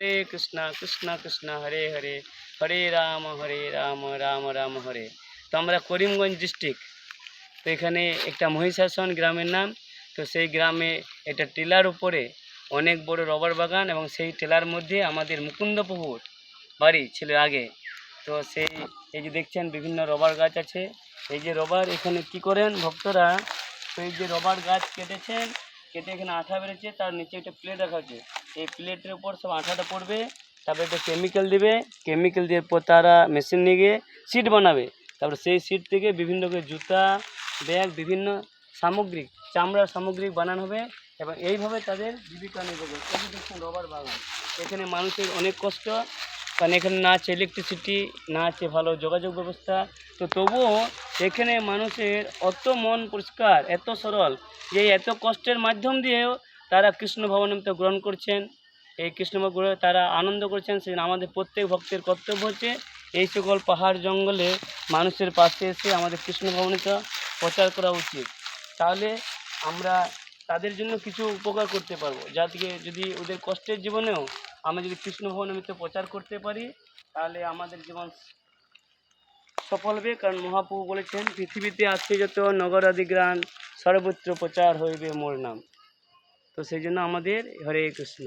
হরে কৃষ্ণ কৃষ্ণ কৃষ্ণ হরে হরে, হরে রাম রাম রাম হরে। তো আমরা করিমগঞ্জ ডিস্ট্রিক্ট, তো এখানে একটা মহিষাসন গ্রামের নাম। তো সেই গ্রামে একটা টিলার উপরে অনেক বড় রবার বাগান, এবং সেই টিলার মধ্যে আমাদের মুকুন্দপ্রভুর বাড়ি ছিল আগে। তো সেই এই যে দেখছেন বিভিন্ন রবার গাছ আছে। এই যে রবার এখানে কি করেন ভক্তরা, তো এই যে রবার গাছ কেটেছেন, কেটে এখানে আঠা বেরোচ্ছে, তার নিচে একটা প্লেট রাখা আছে। এই প্লেটের উপর সব আঠাটা পড়বে, তারপরে একটা কেমিক্যাল দিবে, কেমিক্যাল দিয়ে পর তারা মেশিন নিয়ে গিয়ে সিট বানাবে। তারপরে সেই সিট থেকে বিভিন্ন করে জুতা, ব্যাগ, বিভিন্ন সামগ্রিক, চামড়ার সামগ্রিক বানানো হবে, এবং এইভাবে তাদের জীবিকা নির্বাহ করবে। এই যে দেখুন রবার বাগান, এখানে মানুষের অনেক কষ্ট, কারণ এখানে না আছে ইলেকট্রিসিটি, না আছে ভালো যোগাযোগ ব্যবস্থা। তো তবুও এখানে মানুষের অত মন পরিষ্কার, এত সরল, যে এত কষ্টের মাধ্যম দিয়েও তারা কৃষ্ণ ভবনামৃত গ্রহণ করছেন। এই কৃষ্ণ গ্রহে তারা আনন্দ করছেন। সেজন্য আমাদের প্রত্যেক ভক্তের কর্তব্য হচ্ছে এই সকল পাহাড় জঙ্গলে মানুষের পাশে এসে আমাদের কৃষ্ণ ভবনামৃত প্রচার করা উচিত। তাহলে আমরা তাদের জন্য কিছু উপকার করতে পারবো, যা থেকে যদি ওদের কষ্টের জীবনেও আমরা যদি কৃষ্ণ ভবনামৃত প্রচার করতে পারি, তাহলে আমাদের জীবন সফল হবে। কারণ মহাপ্রভু বলেছেন, পৃথিবীতে আছে যত নগরাদি গ্রাম, সর্বত্র প্রচার হইবে মোর নাম। তো সেই জন্য আমাদের হরে কৃষ্ণ।